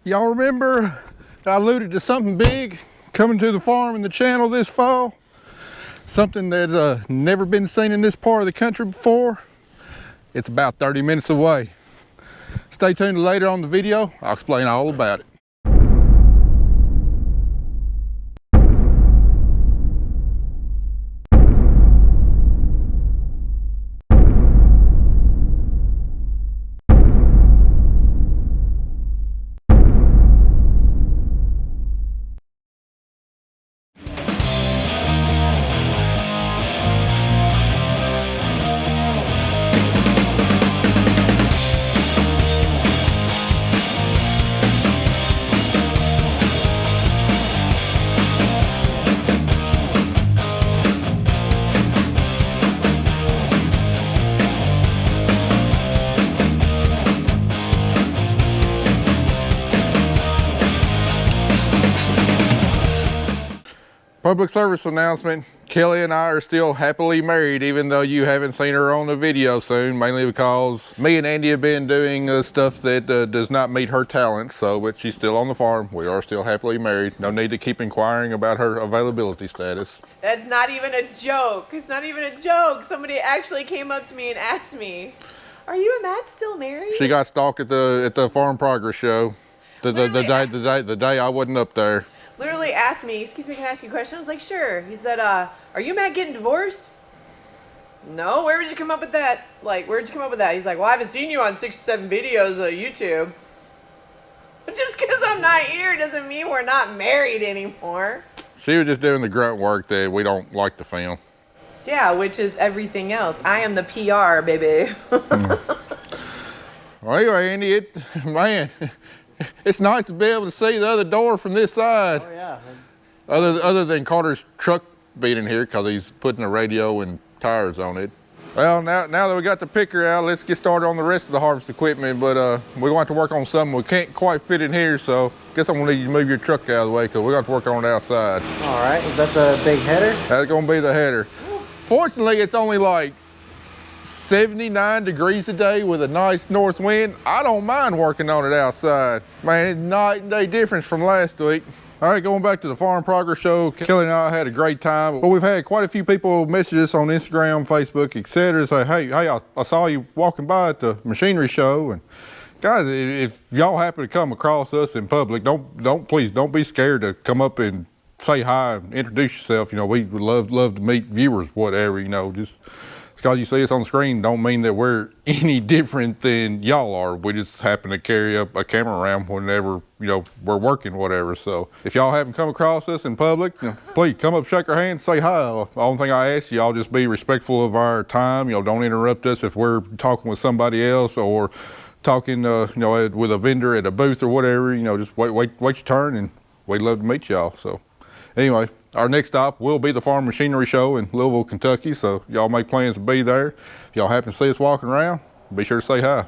Y'all remember I alluded to something big coming to the farm and the channel this fall? Something that's never been seen in this part of the country before? It's about 30 minutes away. Stay tuned later on the video. I'll explain all about it. Public service announcement. Kelly and I are still happily married, even though you haven't seen her on the video soon, mainly because me and Andy have been doing stuff that does not meet her talents. But she's still on the farm. We are still happily married. No need to keep inquiring about her availability status. That's not even a joke. It's not even a joke. Somebody actually came up to me and asked me, "Are you and Matt still married?" She got stalked at the Farm Progress show the day I wasn't up there. Literally asked me, "Excuse me, can I ask you a question?" I was like, "Sure." He said, "Are you and Matt getting divorced?" "No, where did you come up with that? Like, where'd you come up with that?" He's like, "Well, I haven't seen you on 6 or 7 videos on YouTube." But just because I'm not here doesn't mean we're not married anymore. She was just doing the grunt work that we don't like to film. Yeah, which is everything else. I am the PR, baby. Well, anyway, Andy, man, it's nice to be able to see the other door from this side. Oh yeah. Other than Carter's truck being in here because he's putting a radio and tires on it. Well, now that we got the picker out, let's get started on the rest of the harvest equipment. But we're going to have to work on something we can't quite fit in here, so I guess I'm going to need you to move your truck out of the way because we're going to have to work on it outside. All right, is that the big header? That's going to be the header. Fortunately, it's only like 79 degrees a day with a nice north wind. I don't mind working on it outside. Man, it's night and day difference from last week. All right, going back to the Farm Progress show, Kelly and I had a great time. But we've had quite a few people message us on Instagram, Facebook, etc. Say, hey, I saw you walking by at the machinery show. And guys, if y'all happen to come across us in public, please don't be scared to come up and say hi and introduce yourself. You know, we would love to meet viewers, whatever, you know, just because you see us on the screen don't mean that we're any different than y'all are. We just happen to carry up a camera around whenever, you know, we're working, whatever. So if y'all haven't come across us in public, you know, please come up, shake our hands, say hi. The only thing I ask y'all, just be respectful of our time. You know, don't interrupt us if we're talking with somebody else or talking, you know, with a vendor at a booth or whatever. You know, just wait your turn, and we'd love to meet y'all. So anyway, our next stop will be the Farm Machinery Show in Louisville, Kentucky, so y'all make plans to be there. If y'all happen to see us walking around, be sure to say hi.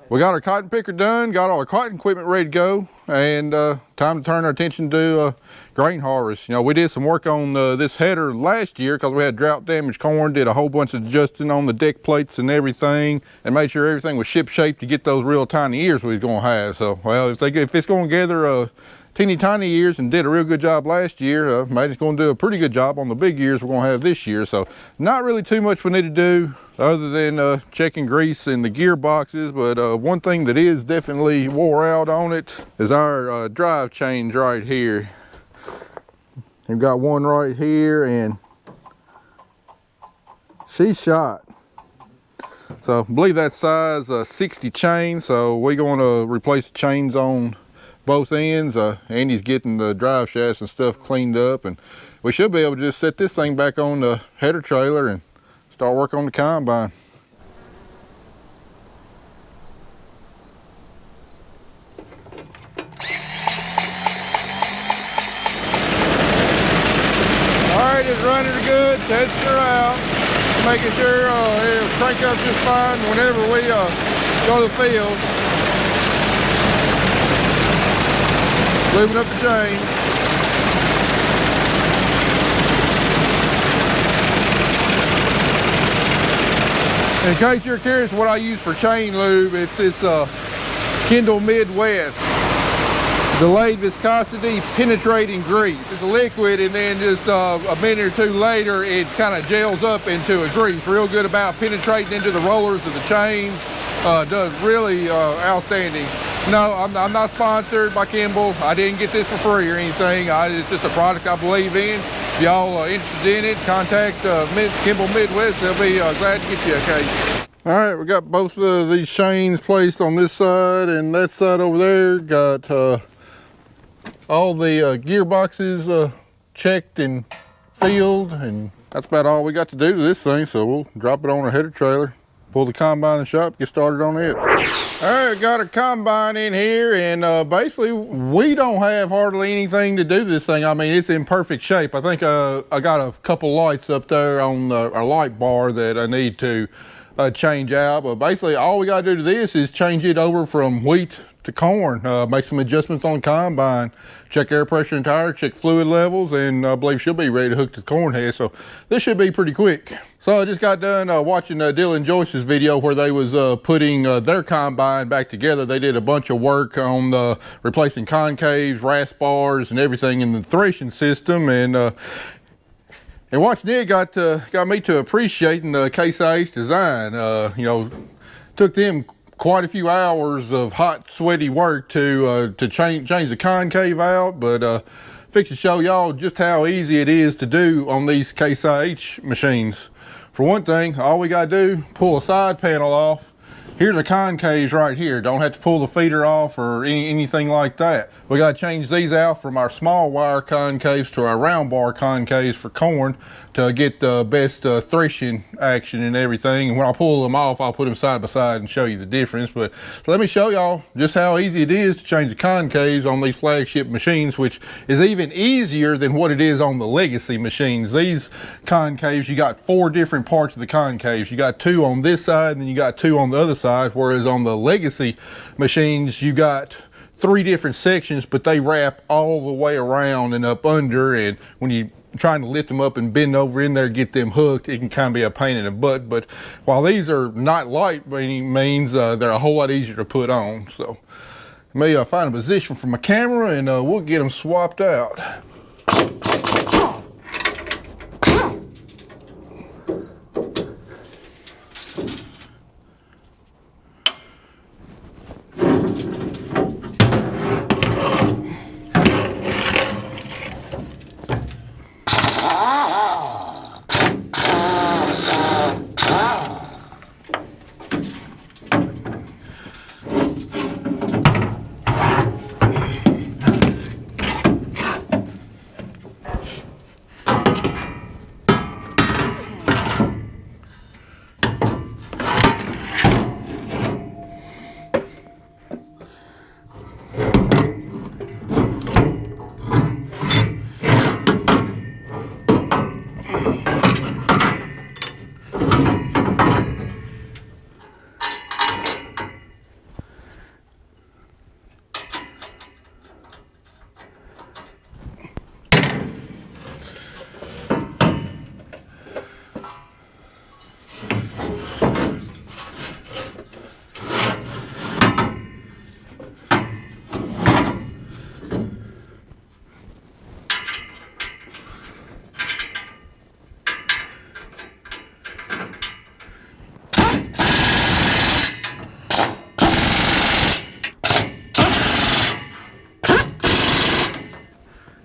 We got our cotton picker done, got all our cotton equipment ready to go, and time to turn our attention to grain harvest. You know, we did some work on this header last year because we had drought damaged corn, did a whole bunch of adjusting on the deck plates and everything, and made sure everything was ship shape to get those real tiny ears we was gonna have. So, well, if it's gonna gather teeny tiny ears and did a real good job last year, maybe it's going to do a pretty good job on the big ears we're going to have this year. So not really too much we need to do other than checking grease in the gearboxes. But one thing that is definitely wore out on it is our drive chains right here. We've got one right here and she's shot. So I believe that size 60 chain. So we're going to replace the chains on both ends. Andy's getting the drive shafts and stuff cleaned up, and we should be able to just set this thing back on the header trailer and start working on the combine. All right, it's running good, testing her out, making sure it'll crank up just fine whenever we go to the field. Lubing up the chain. In case you're curious what I use for chain lube, it's Kendall Midwest. Delayed viscosity, penetrating grease. It's a liquid, and then just a minute or two later, it kind of gels up into a grease. Real good about penetrating into the rollers of the chains. Does really outstanding. No, I'm not sponsored by Kimball. I didn't get this for free or anything. It's just a product I believe in. If y'all are interested in it, contact Kimball Midwest. They'll be glad to get you a case. All right, we got both of these chains placed on this side and that side over there. Got all the gearboxes checked and filled, and that's about all we got to do to this thing. So we'll drop it on our header trailer, pull the combine in the shop, get started on it. All right, got a combine in here, and basically we don't have hardly anything to do to this thing. I mean, it's in perfect shape. I think I got a couple lights up there on our light bar that I need to change out, but basically all we got to do to this is change it over from wheat to corn, make some adjustments on the combine, check air pressure and tire, check fluid levels, and I believe she'll be ready to hook to the corn head. So this should be pretty quick. So I just got done watching Dylan Joyce's video where they was putting their combine back together. They did a bunch of work on replacing concaves, rasp bars, and everything in the threshing system, and watching it got me to appreciating the Case IH design. You know, took them quite a few hours of hot, sweaty work to change the concave out, but fix to show y'all just how easy it is to do on these Case IH machines. For one thing, all we gotta do, pull a side panel off. Here's the concaves right here. Don't have to pull the feeder off or anything like that. We gotta change these out from our small wire concaves to our round bar concaves for corn to get the best threshing action and everything. And when I pull them off, I'll put them side by side and show you the difference. But so let me show y'all just how easy it is to change the concaves on these flagship machines, which is even easier than what it is on the legacy machines. These concaves, you got 4 different parts of the concaves. You got 2 on this side, and then you got 2 on the other side, whereas on the legacy machines, you got 3 different sections, but they wrap all the way around and up under, and when you trying to lift them up and bend over in there, get them hooked, it can kind of be a pain in the butt. But while these are not light by any means, they're a whole lot easier to put on. So let me find a position for my camera, and we'll get them swapped out.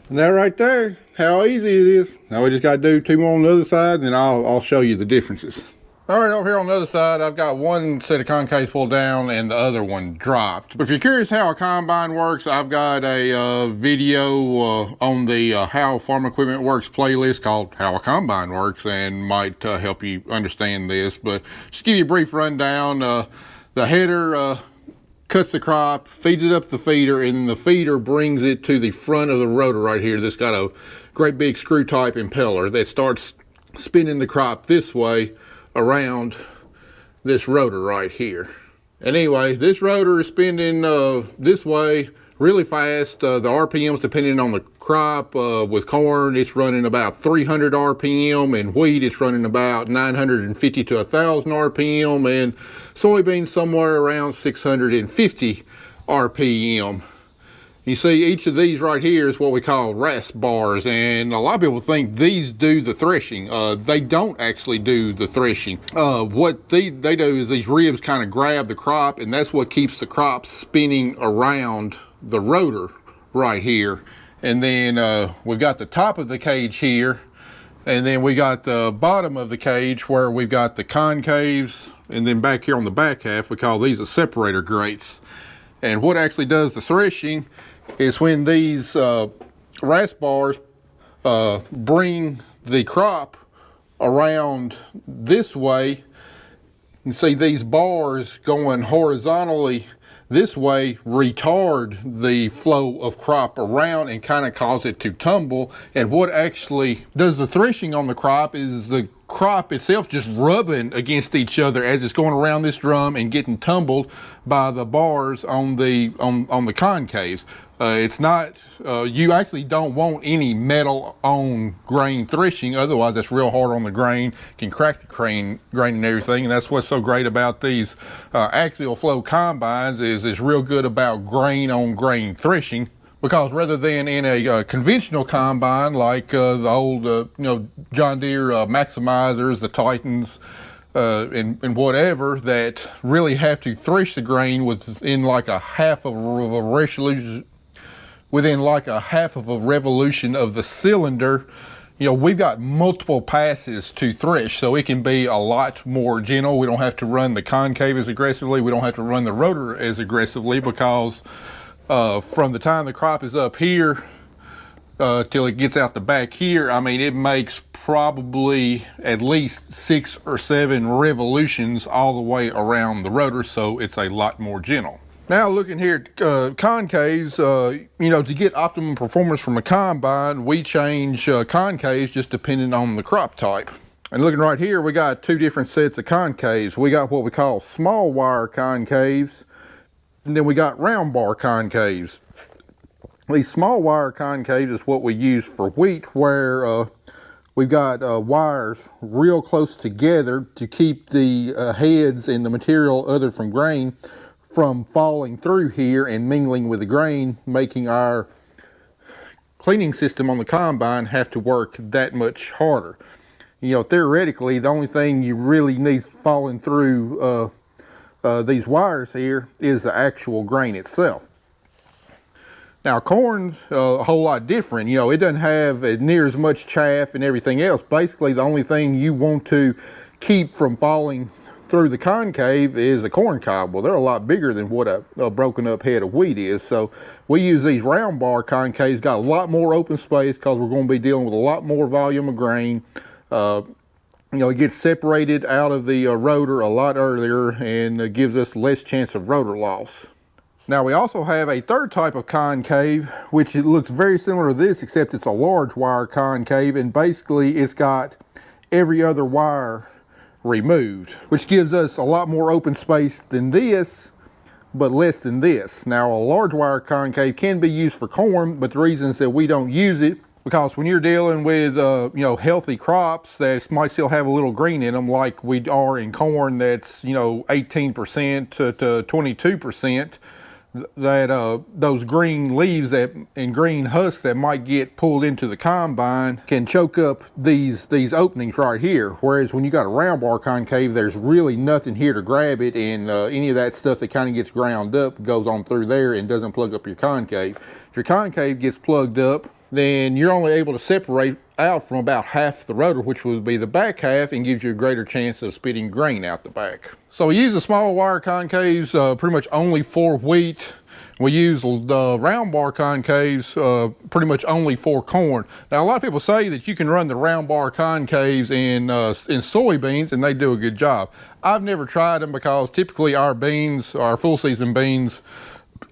And that right there, how easy it is. Now we just got to do 2 more on the other side, and then I'll show you the differences. All right, over here on the other side, I've got one set of concaves pulled down and the other one dropped. But if you're curious how a combine works, I've got a video on the How Farm Equipment Works playlist called How a Combine Works, and might help you understand this. But just give you a brief rundown. The header cuts the crop, feeds it up the feeder, and the feeder brings it to the front of the rotor right here. That's got a great big screw type impeller that starts spinning the crop this way around this rotor right here. And anyway, this rotor is spinning this way really fast. The RPMs, depending on the crop, with corn it's running about 300 RPM, and wheat it's running about 950 to 1000 RPM, and soybeans somewhere around 650 RPM. You see, each of these right here is what we call rasp bars, and a lot of people think these do the threshing. They don't actually do the threshing. What they do is these ribs kind of grab the crop, and that's what keeps the crop spinning around the rotor right here. And then we've got the top of the cage here, and then we got the bottom of the cage where we've got the concaves, and then back here on the back half, we call these the separator grates. And what actually does the threshing is when these rasp bars bring the crop around this way. You can see these bars going horizontally this way retard the flow of crop around and kind of cause it to tumble. And what actually does the threshing on the crop is the crop itself just rubbing against each other as it's going around this drum and getting tumbled by the bars on the concaves. It's not, you actually don't want any metal on grain threshing, otherwise that's real hard on the grain, can crack the grain and everything. And that's what's so great about these axial flow combines is it's real good about grain on grain threshing. Because rather than in a conventional combine like the old John Deere Maximizers, the Titans, and whatever, that really have to thresh the grain within like a half of a revolution of the cylinder, we've got multiple passes to thresh, so it can be a lot more gentle. We don't have to run the concave as aggressively. We don't have to run the rotor as aggressively because from the time the crop is up here till it gets out the back here, I mean, it makes probably at least 6 or 7 revolutions all the way around the rotor, so it's a lot more gentle. Now looking here at concaves, to get optimum performance from a combine, we change concaves just depending on the crop type. And looking right here, we got 2 different sets of concaves. We got what we call small wire concaves, and then we got round bar concaves. These small wire concaves is what we use for wheat, where we've got wires real close together to keep the heads and the material other from grain from falling through here and mingling with the grain, making our cleaning system on the combine have to work that much harder. Theoretically, the only thing you really need falling through these wires here is the actual grain itself. Now corn's a whole lot different. It doesn't have near as much chaff and everything else. Basically, the only thing you want to keep from falling through the concave is the corn cob. Well, they're a lot bigger than what a broken up head of wheat is. So we use these round bar concaves, got a lot more open space because we're going to be dealing with a lot more volume of grain. It gets separated out of the rotor a lot earlier and gives us less chance of rotor loss. Now we also have a third type of concave, which it looks very similar to this, except it's a large wire concave, and basically it's got every other wire removed, which gives us a lot more open space than this, but less than this. Now a large wire concave can be used for corn, but the reasons that we don't use it, because when you're dealing with healthy crops that might still have a little green in them, like we are in corn that's 18% to 22%, that those green leaves and green husks that might get pulled into the combine can choke up these openings right here. Whereas when you got a round bar concave, there's really nothing here to grab it, and any of that stuff that kind of gets ground up goes on through there and doesn't plug up your concave. If your concave gets plugged up, then you're only able to separate out from about half the rotor, which would be the back half, and gives you a greater chance of spitting grain out the back. So we use the small wire concaves pretty much only for wheat. We use the round bar concaves pretty much only for corn. Now a lot of people say that you can run the round bar concaves in soybeans and they do a good job. I've never tried them because typically our beans, our full season beans,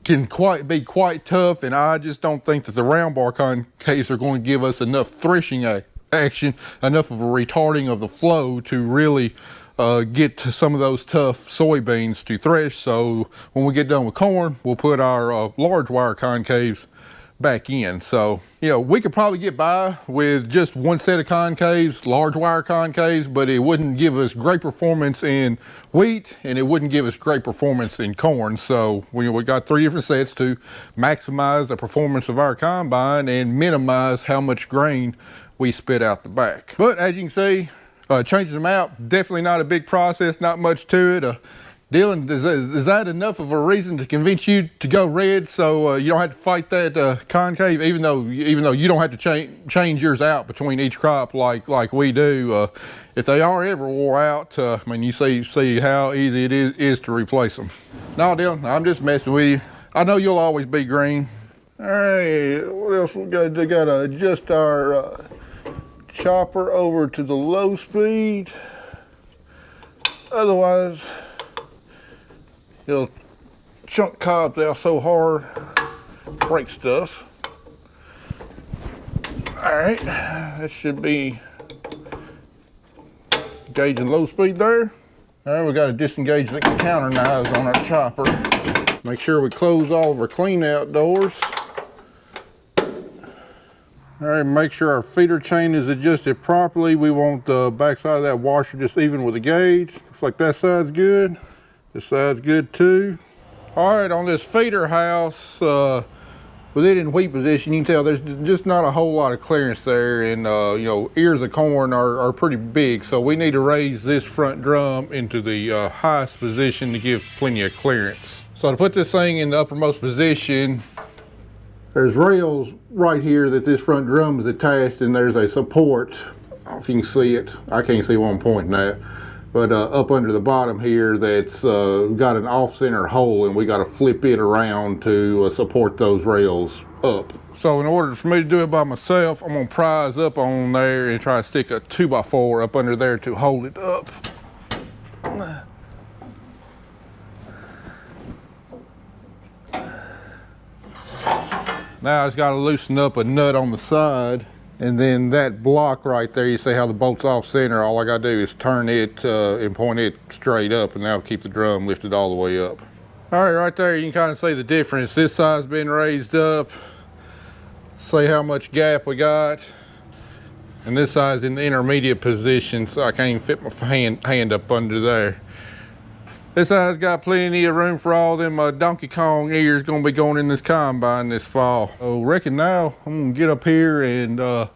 can be quite tough, and I just don't think that the round bar concaves are going to give us enough threshing action, enough of a retarding of the flow to really get to some of those tough soybeans to thresh. So when we get done with corn, we'll put our large wire concaves back in. So, you know, we could probably get by with just one set of concaves, large wire concaves, but it wouldn't give us great performance in wheat and it wouldn't give us great performance in corn. So we got 3 different sets to maximize the performance of our combine and minimize how much grain we spit out the back. But as you can see, changing them out, definitely not a big process, not much to it. Dylan, is that enough of a reason to convince you to go red so you don't have to fight that concave, even though you don't have to change yours out between each crop like we do? If they are ever wore out, I mean, you see how easy it is to replace them. No, Dylan, I'm just messing with you. I know you'll always be green. All right, what else we got? They got to adjust our chopper over to the low speed. Otherwise, it'll chunk cobs out so hard, break stuff. All right, that should be gauging low speed there. All right, we got to disengage the counter knives on our chopper. Make sure we close all of our clean out doors. All right, make sure our feeder chain is adjusted properly. We want the backside of that washer just even with the gauge. Looks like that side's good. This side's good too. All right, on this feeder house, with it in wheat position, you can tell there's just not a whole lot of clearance there, and you know, ears of corn are pretty big, so we need to raise this front drum into the highest position to give plenty of clearance. So to put this thing in the uppermost position, there's rails right here that this front drum is attached, and there's a support. I don't know if you can see it. I can't see what I'm pointing at. But up under the bottom here, that's got an off-center hole, and we got to flip it around to support those rails up. So in order for me to do it by myself, I'm gonna prise up on there and try to stick a 2x4 up under there to hold it up. Now I just got to loosen up a nut on the side, and then that block right there, you see how the bolt's off center. All I got to do is turn it and point it straight up, and that'll keep the drum lifted all the way up. All right, right there you can kind of see the difference. This side's been raised up. See how much gap we got, and this side's in the intermediate position, so I can't even fit my hand up under there. This side's got plenty of room for all them Donkey Kong ears gonna be going in this combine this fall. So reckon now I'm gonna get up here and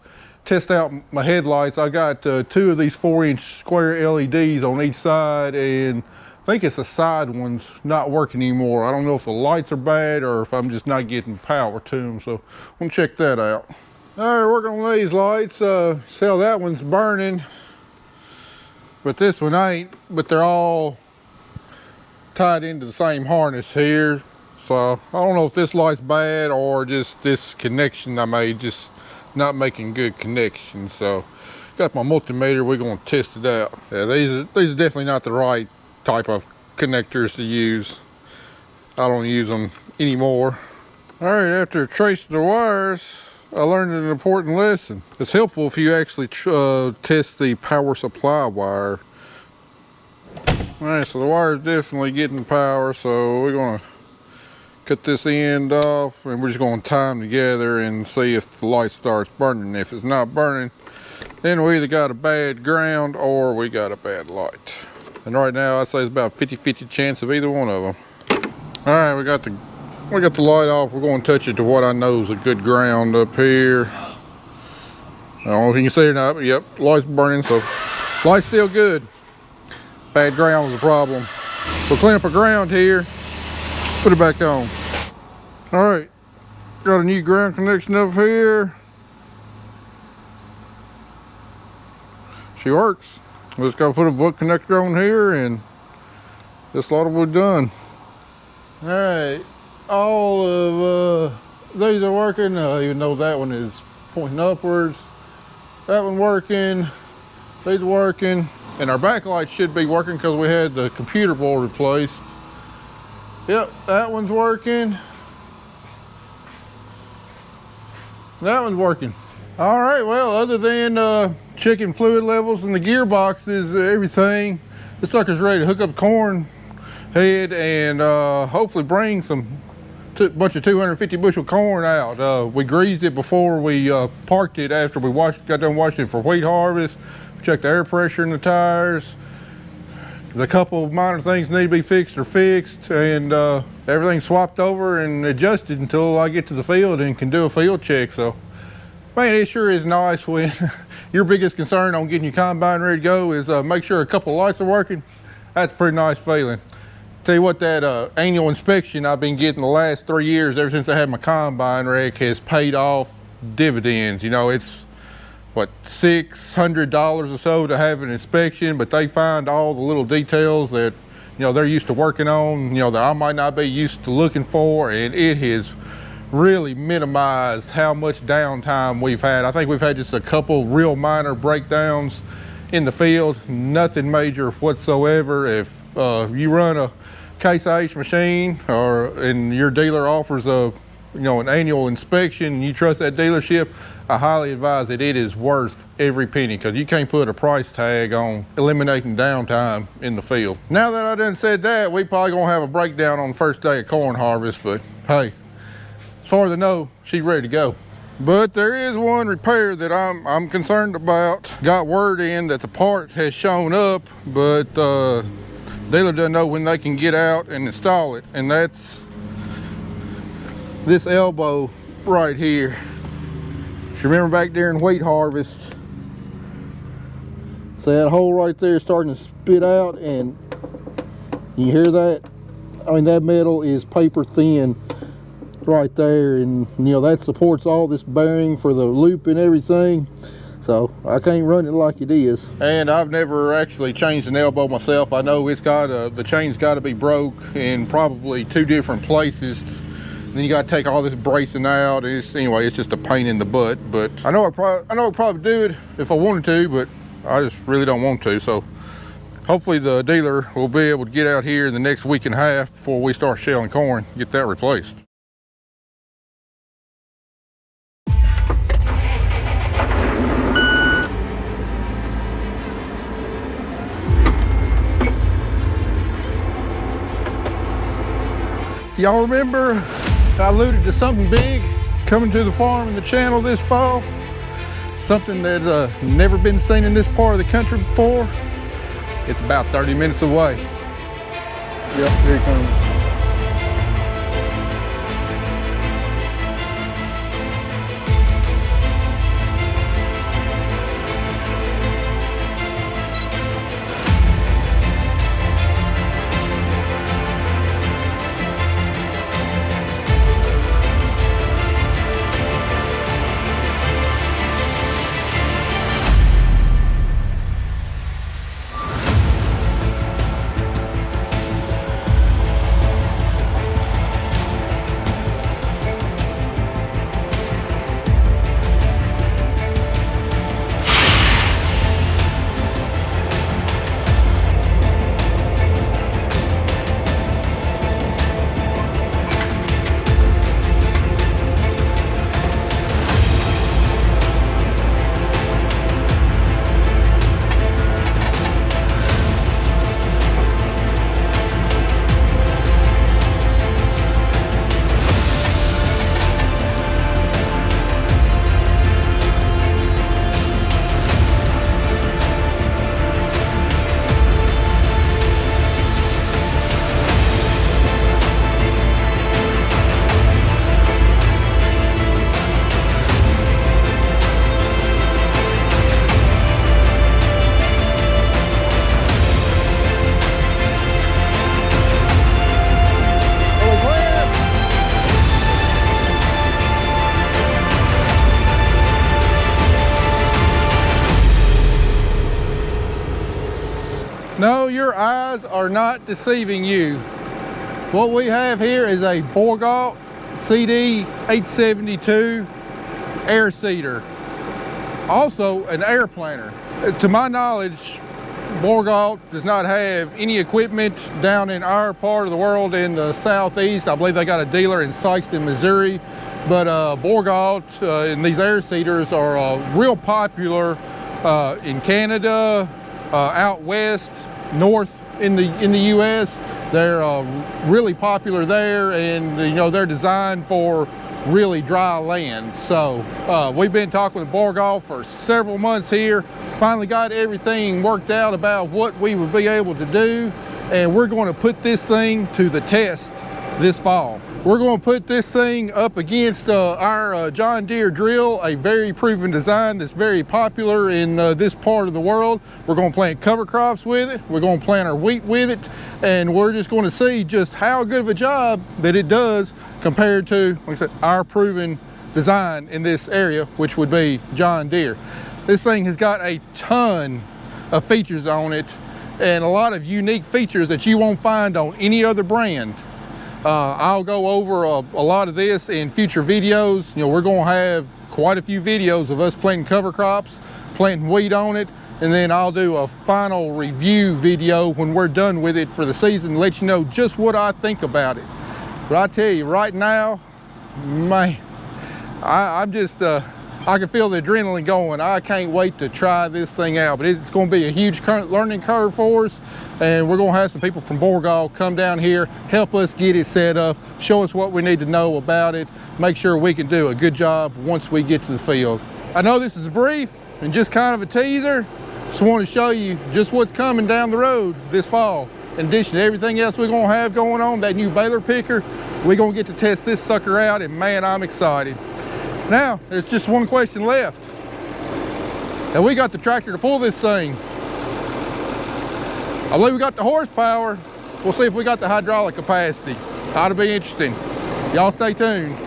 test out my headlights. I got 2 of these 4-inch square LEDs on each side, and I think it's the side one's not working anymore. I don't know if the lights are bad or if I'm just not getting power to them, so I'm gonna check that out. All right, working on these lights. See how that one's burning, but this one ain't, but they're all tied into the same harness here. So I don't know if this light's bad or just this connection I made just not making good connections. So got my multimeter, we're gonna test it out. Yeah, these are definitely not the right type of connectors to use. I don't use them anymore. All right, after tracing the wires, I learned an important lesson. It's helpful if you actually test the power supply wire. All right, so the wire's definitely getting power, so we're gonna cut this end off and we're just gonna tie them together and see if the light starts burning. If it's not burning, then we either got a bad ground or we got a bad light. And right now I'd say it's about 50-50 chance of either one of them. All right, we got the light off. We're gonna touch it to what I know is a good ground up here. I don't know if you can see it or not, but yep, light's burning, so light's still good. Bad ground was a problem. We'll clean up our ground here, put it back on. All right, got a new ground connection up here. She works. We just gotta put a book connector on here and this lot will be done. All right, all of these are working, even though that one is pointing upwards. That one working, these working. And our backlight should be working because we had the computer board replaced. Yep, that one's working. That one's working. All right, well, other than checking fluid levels in the gearboxes, everything, this sucker's ready to hook up corn head and hopefully bring some bunch of 250 bushel corn out. We greased it before we parked it after we got done washing it for wheat harvest. We checked the air pressure in the tires. The couple of minor things need to be fixed are fixed, and everything swapped over and adjusted until I get to the field and can do a field check. So, man, it sure is nice when your biggest concern on getting your combine ready to go is make sure a couple of lights are working. That's a pretty nice feeling. Tell you what, that annual inspection I've been getting the last 3 years, ever since I had my combine wreck, has paid off dividends. You know, it's what, $600 or so to have an inspection, but they find all the little details that, you know, they're used to working on, you know, that I might not be used to looking for, and it has really minimized how much downtime we've had. I think we've had just a couple real minor breakdowns in the field, nothing major whatsoever. If you run a Case IH machine and your dealer offers an annual inspection and you trust that dealership, I highly advise that it is worth every penny, because you can't put a price tag on eliminating downtime in the field. Now that I done said that, we probably gonna have a breakdown on the first day of corn harvest, but hey, as far as I know, she's ready to go. But there is one repair that I'm concerned about. Got word in that the part has shown up, but dealer doesn't know when they can get out and install it, and that's this elbow right here. If you remember back during wheat harvest, see that hole right there starting to spit out, and you hear that? I mean, that metal is paper thin right there, and you know that supports all this bearing for the loop and everything. So I can't run it like it is. And I've never actually changed an elbow myself. I know it's got the chain's got to be broke in probably 2 different places. Then you got to take all this bracing out. Anyway, it's just a pain in the butt. But I know I'd probably do it if I wanted to, but I just really don't want to. So hopefully the dealer will be able to get out here in the next week and a half before we start shelling corn, get that replaced. Y'all remember I alluded to something big coming to the farm and the channel this fall? Something that's never been seen in this part of the country before. It's about 30 minutes away. Yep, here it comes. No, your eyes are not deceiving you. What we have here is a Bourgault CD 872 air seeder. Also an air planter. To my knowledge, Bourgault does not have any equipment down in our part of the world in the southeast. I believe they got a dealer in Sikeston, Missouri. But Bourgault and these air seeders are real popular in Canada, out west, north in the U.S. They're really popular there, and you know, they're designed for really dry land. So we've been talking with Borgall for several months here. Finally got everything worked out about what we would be able to do, and we're going to put this thing to the test this fall. We're going to put this thing up against our John Deere drill, a very proven design that's very popular in this part of the world. We're going to plant cover crops with it. We're going to plant our wheat with it, and we're just going to see just how good of a job that it does compared to, like I said, our proven design in this area, which would be John Deere. This thing has got a ton of features on it, and a lot of unique features that you won't find on any other brand. I'll go over a lot of this in future videos. You know, we're going to have quite a few videos of us planting cover crops, planting wheat on it, and then I'll do a final review video when we're done with it for the season to let you know just what I think about it. But I tell you right now, man, I'm just I can feel the adrenaline going. I can't wait to try this thing out, but it's going to be a huge learning curve for us, and we're going to have some people from Borgall come down here, help us get it set up, show us what we need to know about it, make sure we can do a good job once we get to the field. I know this is brief and just kind of a teaser. Just want to show you just what's coming down the road this fall. In addition to everything else we're going to have going on, that new baler picker, we're going to get to test this sucker out, and man, I'm excited. Now, there's just one question left. Have we got the tractor to pull this thing? I believe we got the horsepower. We'll see if we got the hydraulic capacity. Ought to be interesting. Y'all stay tuned.